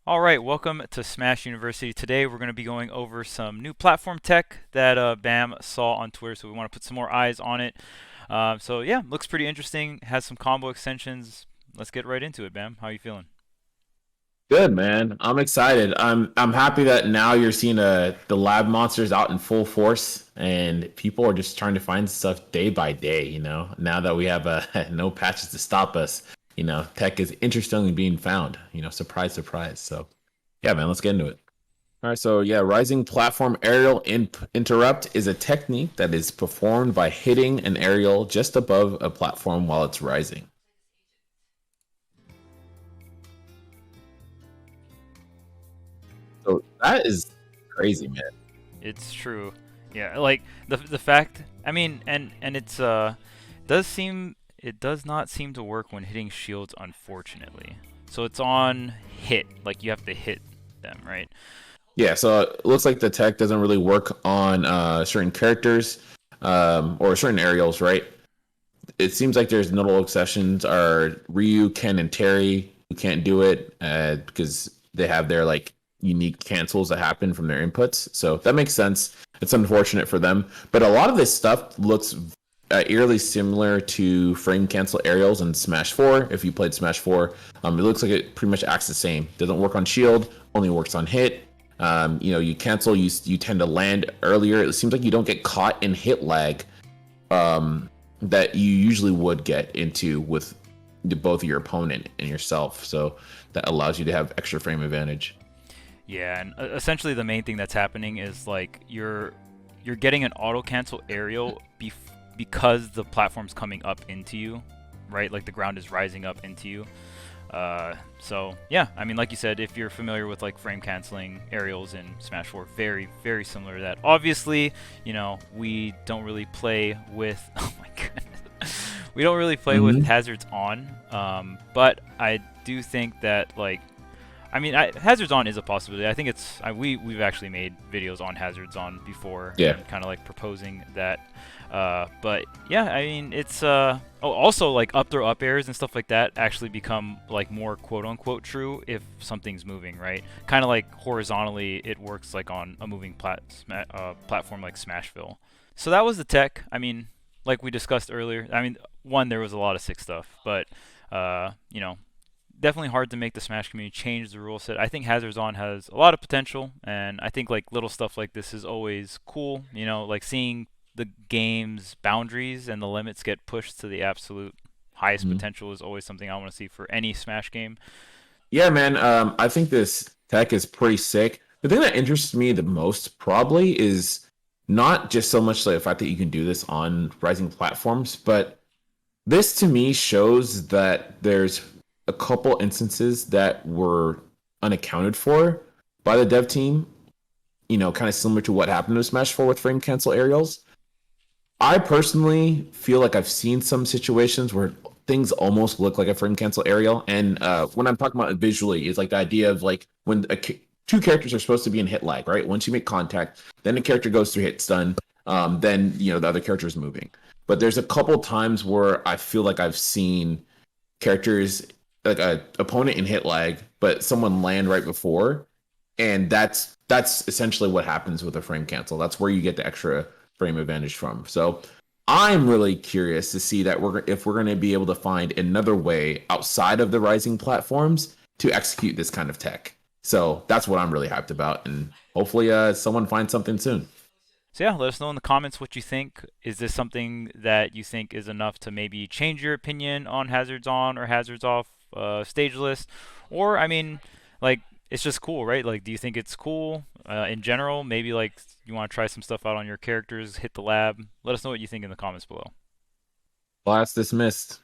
All right, welcome to Smash University. Today we're going to be going over some new platform tech that BAM saw on Twitter, so we want to put some more eyes on it. So yeah, looks pretty interesting. Has some combo extensions. Let's get right into it, BAM. How are you feeling? Good man. I'm excited. I'm happy that now you're seeing the lab monsters out in full force and people are just trying to find stuff day by day, Now that we have no patches to stop us, tech is interestingly being found, surprise surprise. So, yeah, man, let's get into it. All right, so yeah, rising platform aerial interrupt is a technique that is performed by hitting an aerial just above a platform while it's rising. So that is crazy, man. It's true. Yeah, like the fact. I mean, and it does not seem to work when hitting shields, unfortunately. So it's on hit, like you have to hit them, right? Yeah, so it looks like the tech doesn't really work on certain characters or certain aerials, right? It seems like there's notable exceptions are Ryu, Ken, and Terry who can't do it because they have their like unique cancels that happen from their inputs. So that makes sense. It's unfortunate for them, but a lot of this stuff looks eerily similar to frame cancel aerials in Smash 4. If you played Smash 4, it looks like it pretty much acts the same. Doesn't work on shield, only works on hit. You cancel, you tend to land earlier. It seems like you don't get caught in hit lag that you usually would get into with both your opponent and yourself. So that allows you to have extra frame advantage. Yeah, and essentially the main thing that's happening is like you're getting an auto cancel aerial because the platform's coming up into you, right? Like the ground is rising up into you. So yeah, I mean, like you said, if you're familiar with like frame canceling aerials in Smash 4, very very similar to that. Obviously, we don't really play with. Oh my goodness. We don't really play with Mm-hmm. hazards on, but I do think that like I mean, hazards on is a possibility. I think we've actually made videos on hazards on before Yeah. and kind of like proposing that. But yeah, I mean, it's also like up throw up airs and stuff like that actually become like more quote unquote true if something's moving, right? Kind of like horizontally, it works like on a moving platform like Smashville. So that was the tech. I mean, like we discussed earlier. I mean, one, there was a lot of sick stuff, but definitely hard to make the Smash community change the rule set. I think Hazards On has a lot of potential, and I think like little stuff like this is always cool. Like seeing the game's boundaries and the limits get pushed to the absolute highest Mm-hmm. potential is always something I want to see for any Smash game. Yeah, man. I think this tech is pretty sick. The thing that interests me the most probably is not just so much the fact that you can do this on rising platforms, but this to me shows that there's a couple instances that were unaccounted for by the dev team, kind of similar to what happened to Smash 4 with frame cancel aerials. I personally feel like I've seen some situations where things almost look like a frame cancel aerial. And when I'm talking about it visually, is like the idea of like when two characters are supposed to be in hit lag, right? Once you make contact, then the character goes through hit stun, then the other character is moving. But there's a couple times where I feel like I've seen characters like a opponent in hit lag, but someone land right before, and that's essentially what happens with a frame cancel. That's where you get the extra frame advantage from. So I'm really curious to see that if we're going to be able to find another way outside of the rising platforms to execute this kind of tech. So that's what I'm really hyped about, and hopefully, someone finds something soon. So yeah, let us know in the comments what you think. Is this something that you think is enough to maybe change your opinion on Hazards On or Hazards Off stage list? Or I mean, like it's just cool, right? Like, do you think it's cool in general? Maybe like you want to try some stuff out on your characters, hit the lab. Let us know what you think in the comments below. Class dismissed.